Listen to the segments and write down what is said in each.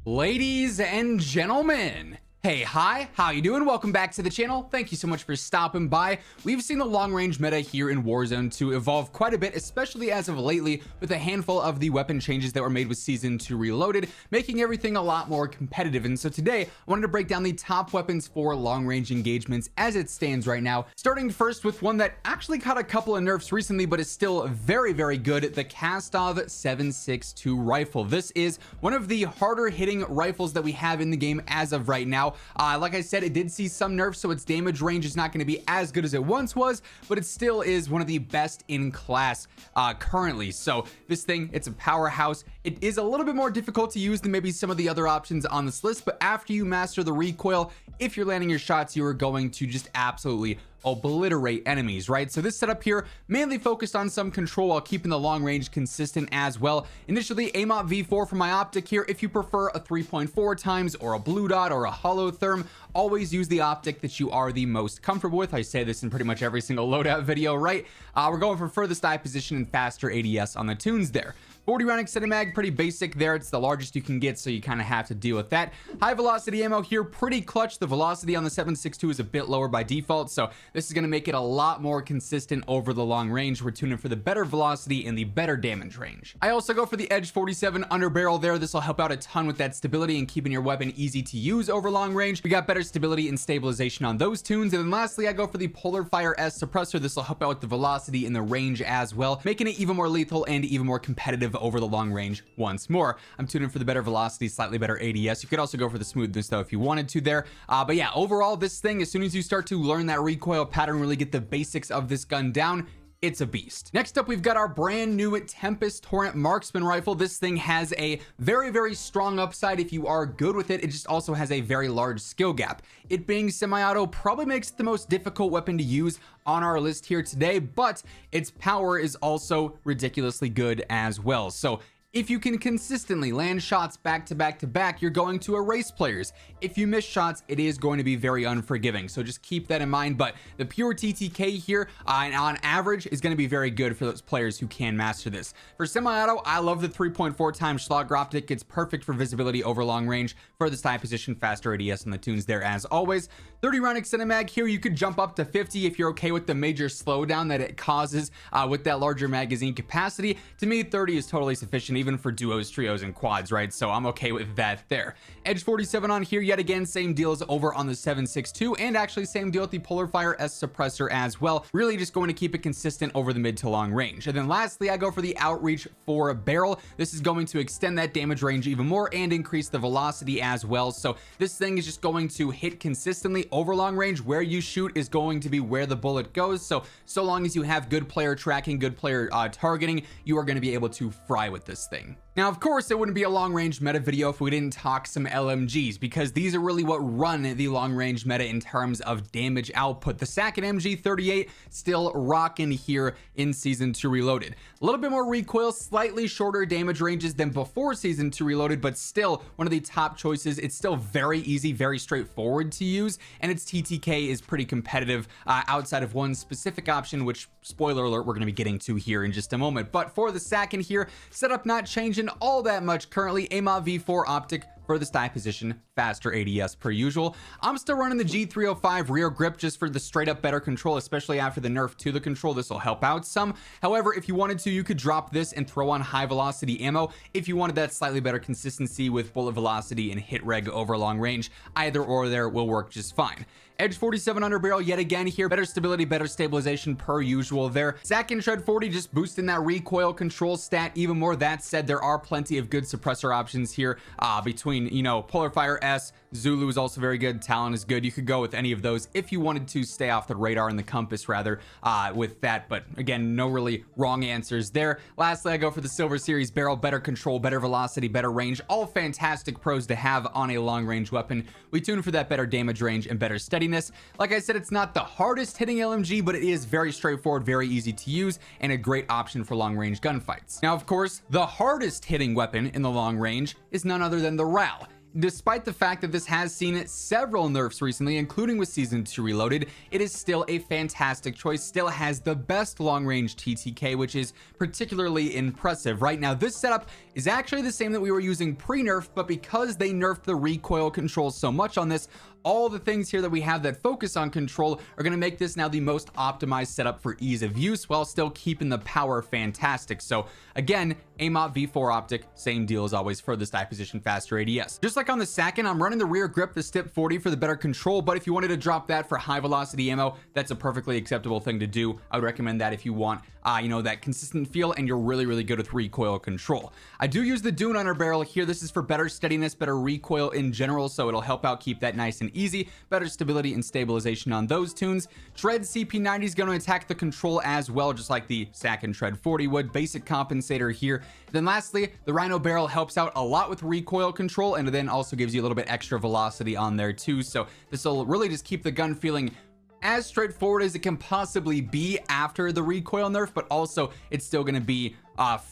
Ladies and gentlemen, hey, hi, how you doing? Welcome back to the channel. Thank you so much for stopping by. We've seen the long range meta here in Warzone to evolve quite a bit, especially as of lately with a handful of the weapon changes that were made with Season 2 Reloaded, making everything a lot more competitive. And so today, I wanted to break down the top weapons for long range engagements as it stands right now, starting first with one that actually caught a couple of nerfs recently, but is still very, very good, the Kastov 7.62 rifle. This is one of the harder hitting rifles that we have in the game as of right now. Like I said, it did see some nerfs, so its damage range is not going to be as good as it once was, but it still is one of the best in class currently. So this thing, it's a powerhouse. It is a little bit more difficult to use than maybe some of the other options on this list, but after you master the recoil, if you're landing your shots, you are going to just absolutely obliterate enemies, right? So this setup here mainly focused on some control while keeping the long range consistent as well. Initially, AMOP V4 for my optic here. If you prefer a 3.4 times or a blue dot or a hollow therm, always use the optic that you are the most comfortable with. I say this in pretty much every single loadout video, right? We're going for furthest eye position and faster ADS on the tunes there. 40 round extended mag, pretty basic there. It's the largest you can get, so you kind of have to deal with that. High velocity ammo here, pretty clutch. The velocity on the 7.62 is a bit lower by default, so this is going to make it a lot more consistent over the long range. We're tuning for the better velocity and the better damage range. I also go for the Edge 47 underbarrel there. This will help out a ton with that stability and keeping your weapon easy to use over long range. We got better stability and stabilization on those tunes. And then lastly, I go for the Polar Fire S suppressor. This will help out with the velocity and the range as well, making it even more lethal and even more competitive over the long range once more. I'm tuning for the better velocity, slightly better ADS. You could also go for the smoothness though if you wanted to there. But yeah, overall, this thing, as soon as you start to learn that recoil pattern, really get the basics of this gun down, it's a beast. Next up, we've got our brand new Tempus Torrent marksman rifle. This thing has a very, very strong upside if you are good with it. It just also has a very large skill gap. It being semi-auto probably makes it the most difficult weapon to use on our list here today, but its power is also ridiculously good as well. So if you can consistently land shots back to back to back, you're going to erase players. If you miss shots, it is going to be very unforgiving. So just keep that in mind. But the pure TTK here, on average, is going to be very good for those players who can master this. For semi-auto, I love the 3.4 times Schlag optic. It's perfect for visibility over long range, furthest eye position, faster ADS on the tunes there as always. 30 round extended mag here. You could jump up to 50 if you're okay with the major slowdown that it causes with that larger magazine capacity. To me, 30 is totally sufficient, even for duos, trios, and quads, right? So I'm okay with that there. Edge 47 on here, yet again, same deal as over on the 7.62, and actually same deal with the Polar Fire S suppressor as well. Really just going to keep it consistent over the mid to long range. And then lastly, I go for the Outreach for a barrel. This is going to extend that damage range even more and increase the velocity as well. So this thing is just going to hit consistently over long range. Where you shoot is going to be where the bullet goes. So long as you have good player tracking, good player targeting, you are going to be able to fry with this thing. Now, of course, it wouldn't be a long range meta video if we didn't talk some LMGs, because these are really what run the long range meta in terms of damage output. The Sakin MG38 still rocking here in Season 2 Reloaded. A little bit more recoil, slightly shorter damage ranges than before Season 2 Reloaded, but still one of the top choices. It's still very easy, very straightforward to use, and its TTK is pretty competitive outside of one specific option, which, spoiler alert, we're going to be getting to here in just a moment. But for the Sakin here, setup not changing all that much currently. AMOP V4 optic, furthest eye position, faster ADS per usual. I'm still running the G305 rear grip just for the straight up better control, especially after the nerf to the control. This will help out some. However, if you wanted to, you could drop this and throw on high velocity ammo if you wanted that slightly better consistency with bullet velocity and hit reg over long range. Either or there will work just fine. Edge 47 underbarrel yet again here, better stability, better stabilization per usual there. Sakin Shred 40 just boosting that recoil control stat even more. That said, there are plenty of good suppressor options here between, you know, Polar Fire S, Zulu is also very good, Talon is good. You could go with any of those if you wanted to stay off the radar and the compass rather with that, but again, no really wrong answers there. Lastly, I go for the Silver Series barrel, better control, better velocity, better range, all fantastic pros to have on a long range weapon. We tune for that better damage range and better steadiness. Like I said, it's not the hardest hitting LMG, but it is very straightforward, very easy to use, and a great option for long range gunfights. Now, of course, the hardest hitting weapon in the long range is none other than the RAAL. despite the fact that this has seen several nerfs recently, including with Season 2 Reloaded, it is still a fantastic choice, still has the best long-range TTK, which is particularly impressive. Right now, this setup is actually the same that we were using pre-nerf, but because they nerfed the recoil control so much on this, all the things here that we have that focus on control are going to make this now the most optimized setup for ease of use while still keeping the power fantastic. So again, AMOP V4 optic, same deal as always, furthest eye position, faster ADS. Just like on the Sakin, I'm running the rear grip, the Stip 40 for the better control, but if you wanted to drop that for high velocity ammo, that's a perfectly acceptable thing to do. I would recommend that if you want you know, that consistent feel and you're really good with recoil control. I do use the Dune under barrel here. This is for better steadiness, better recoil in general, so it'll help out keep that nice and easy, better stability and stabilization on those tunes. Shred CP90 is going to attack the control as well, just like the Sakin Shred 40 would. Basic compensator here. Then lastly, the Rhino barrel helps out a lot with recoil control, and then also gives you a little bit extra velocity on there too. So this will really just keep the gun feeling as straightforward as it can possibly be after the recoil nerf, but also it's still going to be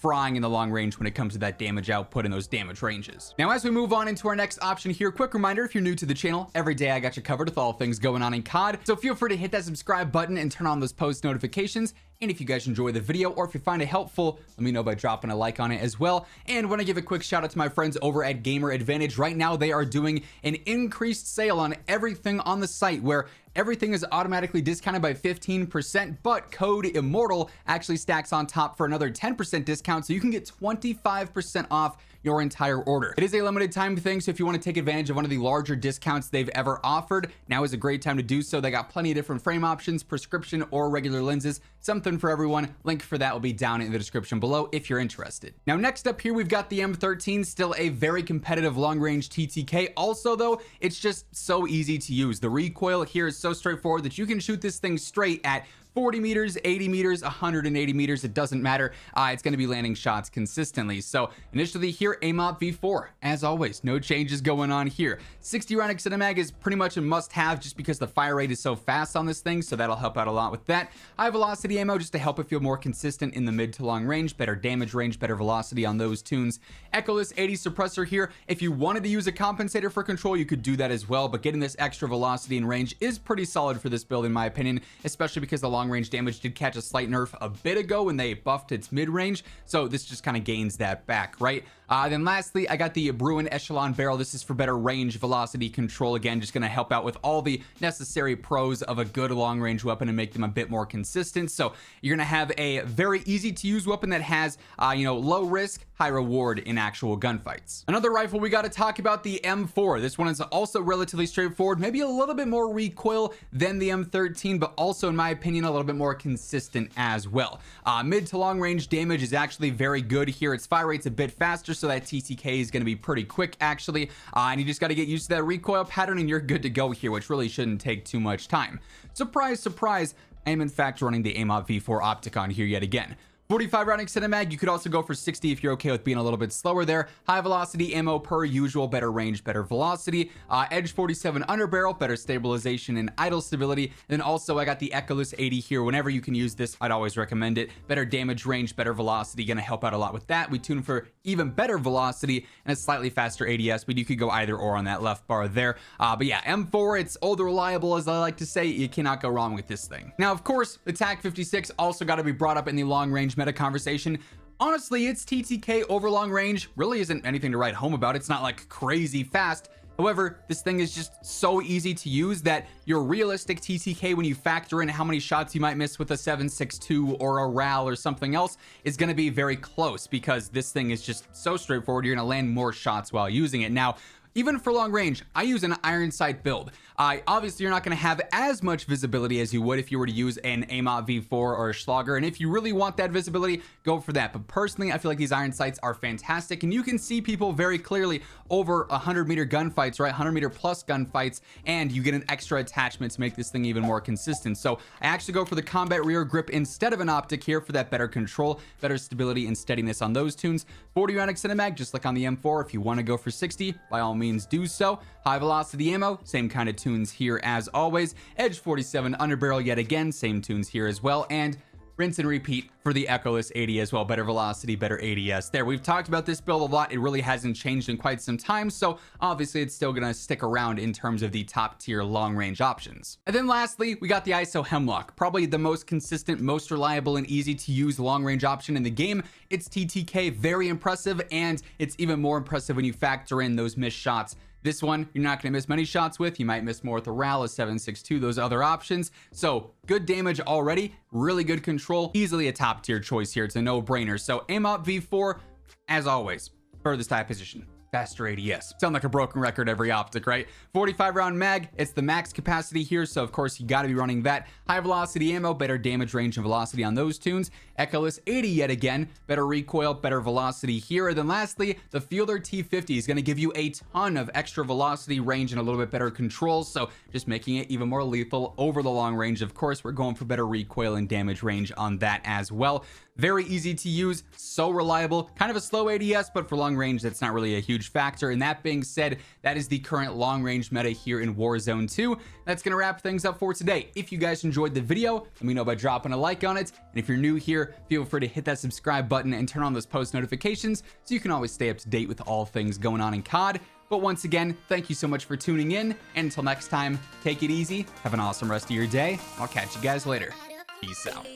frying in the long range when it comes to that damage output and those damage ranges. Now, as we move on into our next option here, quick reminder, if you're new to the channel, every day I got you covered with all things going on in COD, so feel free to hit that subscribe button and turn on those post notifications. And if you guys enjoy the video, or if you find it helpful, let me know by dropping a like on it as well. And want to give a quick shout out to my friends over at Gamer Advantage. Right now, they are doing an increased sale on everything on the site, where everything is automatically discounted by 15%, but code Immortal actually stacks on top for another 10% discount, so you can get 25% off your entire order. It is a limited time thing, so if you want to take advantage of one of the larger discounts they've ever offered, now is a great time to do so. They got plenty of different frame options, prescription or regular lenses, something for everyone. Link for that will be down in the description below if you're interested. Now, next up here, we've got the M13, still a very competitive long-range TTK. Also, though, it's just so easy to use. The recoil here is so straightforward that you can shoot this thing straight at 40 meters, 80 meters, 180 meters, it doesn't matter. It's going to be landing shots consistently. So initially here, AMOP V4, as always, no changes going on here. 60 round extended mag is pretty much a must have just because the fire rate is so fast on this thing, so that'll help out a lot with that. High velocity ammo just to help it feel more consistent in the mid to long range, better damage range, better velocity on those tunes. Echoless 80 suppressor here. If you wanted to use a compensator for control, you could do that as well, but getting this extra velocity and range is pretty solid for this build in my opinion, especially because the long range damage did catch a slight nerf a bit ago when they buffed its mid range, so this just kind of gains that back, right? Then lastly, I got the Bruin Echelon barrel. This is for better range velocity control. Again, just going to help out with all the necessary pros of a good long range weapon and make them a bit more consistent. So you're going to have a very easy to use weapon that has you know, low risk, high reward in actual gunfights. Another rifle we got to talk about, the M4. This one is also relatively straightforward, maybe a little bit more recoil than the M13, but also in my opinion a little bit more consistent as well. Mid to long range damage is actually very good here. Its fire rate's a bit faster, so that TTK is going to be pretty quick actually, and you just got to get used to that recoil pattern and you're good to go here, which really shouldn't take too much time. Surprise, surprise, I am in fact running the AMOP V4 optic on here yet again. 45 round extended mag. You could also go for 60 if you're okay with being a little bit slower there. High velocity ammo per usual, better range, better velocity. Edge 47 underbarrel, better stabilization and idle stability. And then also I got the Echoless 80 here. Whenever you can use this, I'd always recommend it. Better damage range, better velocity, gonna help out a lot with that. We tune for even better velocity and a slightly faster ADS, but you could go either or on that left bar there. But yeah, M4, it's old reliable, as I like to say. You cannot go wrong with this thing. Now, of course, the TAC 56 also got to be brought up in the long range meta conversation. Honestly, its TTK over long range really isn't anything to write home about. It's not like crazy fast. However, this thing is just so easy to use that your realistic TTK, when you factor in how many shots you might miss with a 7.62 or a RAAL or something else, is going to be very close because this thing is just so straightforward. You're going to land more shots while using it. Now, even for long range, I use an iron sight build. Obviously, you're not going to have as much visibility as you would if you were to use an AMOP V4 or a Schlager, and if you really want that visibility, go for that. But personally, I feel like these iron sights are fantastic, and you can see people very clearly over 100-meter gunfights, right? 100-meter plus gunfights, and you get an extra attachment to make this thing even more consistent. So I actually go for the combat rear grip instead of an optic here for that better control, better stability and steadiness on those tunes. 40 round extended mag, just like on the M4. If you want to go for 60, by all means do so. High velocity ammo, same kind of tunes here as always. Edge 47 underbarrel yet again, same tunes here as well. And rinse and repeat for the echoless AD as well. Better velocity, better ADS. There, we've talked about this build a lot. It really hasn't changed in quite some time, so obviously it's still gonna stick around in terms of the top tier long range options. And then lastly, we got the ISO Hemlock, probably the most consistent, most reliable, and easy to use long range option in the game. Its TTK, very impressive, and it's even more impressive when you factor in those missed shots. This one, you're not going to miss many shots with. You might miss more with the RAAL, a 7.62, those other options. So good damage already, really good control, easily a top tier choice here. It's a no-brainer. So aim up V4, as always, furthest eye position, faster ADS. Sound like a broken record every optic, right? 45 round mag, it's the max capacity here, so of course you got to be running that. High velocity ammo, better damage range and velocity on those tunes. Echoless 80 yet again, better recoil, better velocity here. And then lastly, the Fielder T50 is going to give you a ton of extra velocity range and a little bit better control, so just making it even more lethal over the long range. Of course, we're going for better recoil and damage range on that as well. Very easy to use, so reliable, kind of a slow ADS, but for long range, that's not really a huge factor. And that being said, that is the current long range meta here in Warzone 2. That's going to wrap things up for today. If you guys enjoyed the video, let me know by dropping a like on it. And if you're new here, feel free to hit that subscribe button and turn on those post notifications so you can always stay up to date with all things going on in COD. But once again, thank you so much for tuning in. And until next time, take it easy. Have an awesome rest of your day. I'll catch you guys later. Peace out.